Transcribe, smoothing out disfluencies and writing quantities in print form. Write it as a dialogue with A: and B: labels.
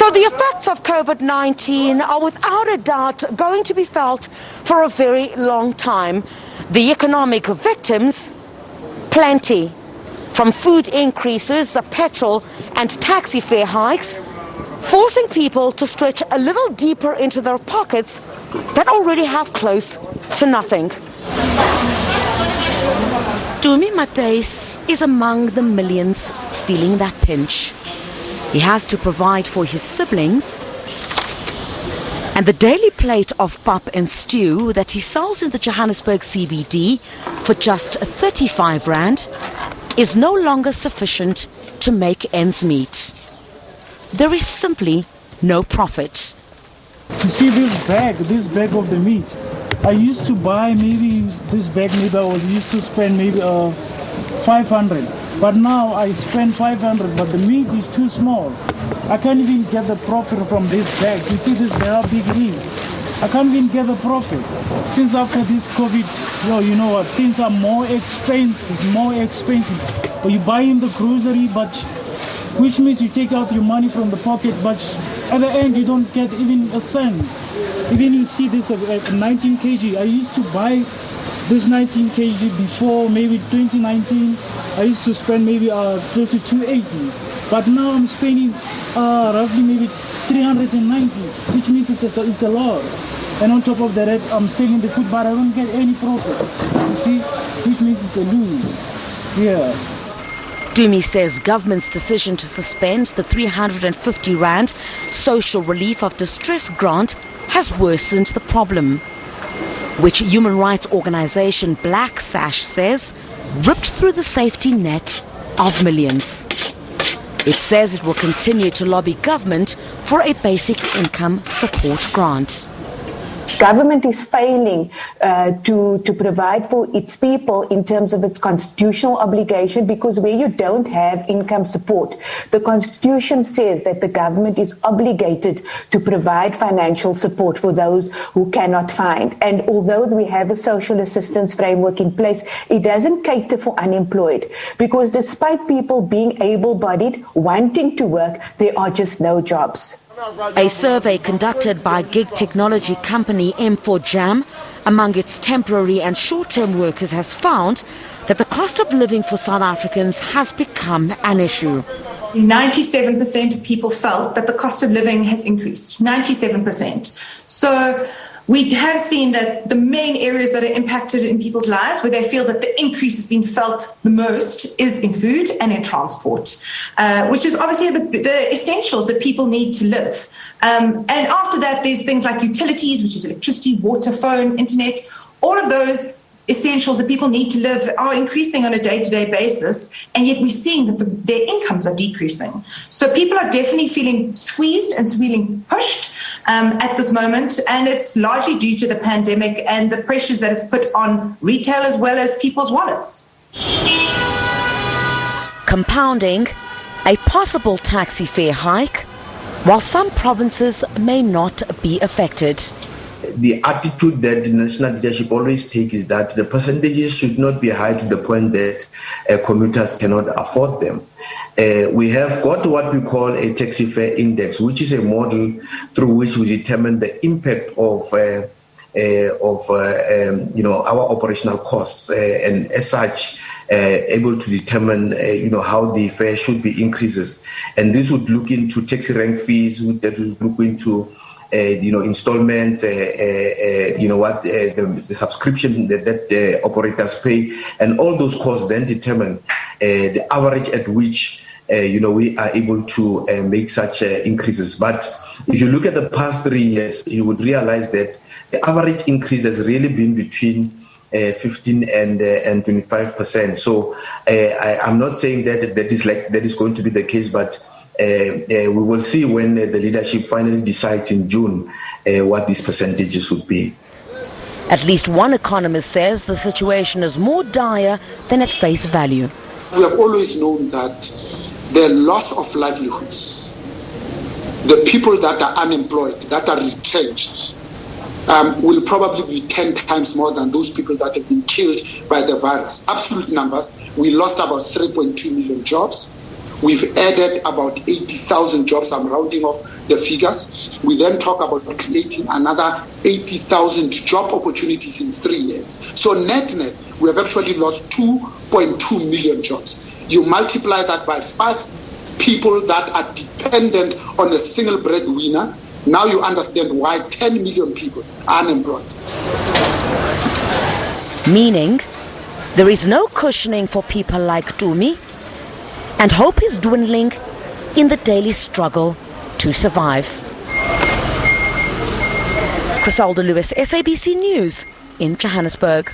A: So the effects of COVID-19 are without a doubt going to be felt for a very long time. The economic victims, plenty. From food increases, petrol and taxi fare hikes, forcing people to stretch a little deeper into their pockets that already have close to nothing. Dumi Mateis is among the millions feeling that pinch. He has to provide for his siblings, and the daily plate of pap and stew that he sells in the Johannesburg CBD for just 35 rand is no longer sufficient to make ends meet. There is simply no profit.
B: You see this bag of the meat. I used to buy maybe this bag, maybe I was used to spend maybe 500. But now I spend 500, but the meat is too small. I can't even get the profit from this bag. You see this bag, how big it is. I can't even get the profit. Since after this COVID, you know what, things are more expensive. Or you buy in the grocery, but which means you take out your money from the pocket, but at the end you don't get even a cent. Even you see this 19 kg. I used to buy this 19 kg before maybe 2019. I used to spend maybe close to 280. But now I'm spending roughly maybe 390, which means it's a lot. And on top of that, I'm selling the food, but I don't get any profit. You see, which means it's a lose. Yeah.
A: Dumi says government's decision to suspend the 350 rand social relief of distress grant has worsened the problem, which human rights organization Black Sash says ripped through the safety net of millions. It says it will continue to lobby government for a basic income support grant.
C: Government is failing to provide for its people in terms of its constitutional obligation, because where you don't have income support, the Constitution says that the government is obligated to provide financial support for those who cannot find. And although we have a social assistance framework in place, it doesn't cater for unemployed, because despite people being able-bodied, wanting to work, there are just no jobs.
A: A survey conducted by gig technology company M4Jam among its temporary and short-term workers has found that the cost of living for South Africans has become an issue.
D: 97% of people felt that the cost of living has increased, 97%. So we have seen that the main areas that are impacted in people's lives, where they feel that the increase has been felt the most, is in food and in transport, which is obviously the essentials that people need to live. And after that, there's things like utilities, which is electricity, water, phone, internet. All of those essentials that people need to live are increasing on a day-to-day basis, and yet we're seeing that their incomes are decreasing. So people are definitely feeling squeezed and feeling pushed at this moment, and it's largely due to the pandemic and the pressures that it's put on retail as well as people's wallets.
A: Compounding a possible taxi fare hike, while some provinces may not be affected.
E: The attitude that the national leadership always takes is that the percentages should not be high to the point that commuters cannot afford them. We have got what we call a taxi fare index, which is a model through which we determine the impact of our operational costs, and as such, able to determine how the fare should be increases. And this would look into taxi rank fees, that would look into installments, the subscription that operators pay, and all those costs then determine the average at which we are able to make such increases. But if you look at the past 3 years, you would realize that the average increase has really been between 15 and 25%. So I'm not saying that is going to be the case, but we will see when the leadership finally decides in June what these percentages would be.
A: At least one economist says the situation is more dire than at face value.
F: We have always known that the loss of livelihoods, the people that are unemployed, that are retrenched, will probably be 10 times more than those people that have been killed by the virus. Absolute numbers, we lost about 3.2 million jobs. We've added about 80,000 jobs. I'm rounding off the figures. We then talk about creating another 80,000 job opportunities in 3 years. So net, we have actually lost 2.2 million jobs. You multiply that by 5 people that are dependent on a single breadwinner. Now you understand why 10 million people are unemployed.
A: Meaning, there is no cushioning for people like Tumi, and hope is dwindling in the daily struggle to survive. Criselda Lewis, SABC News in Johannesburg.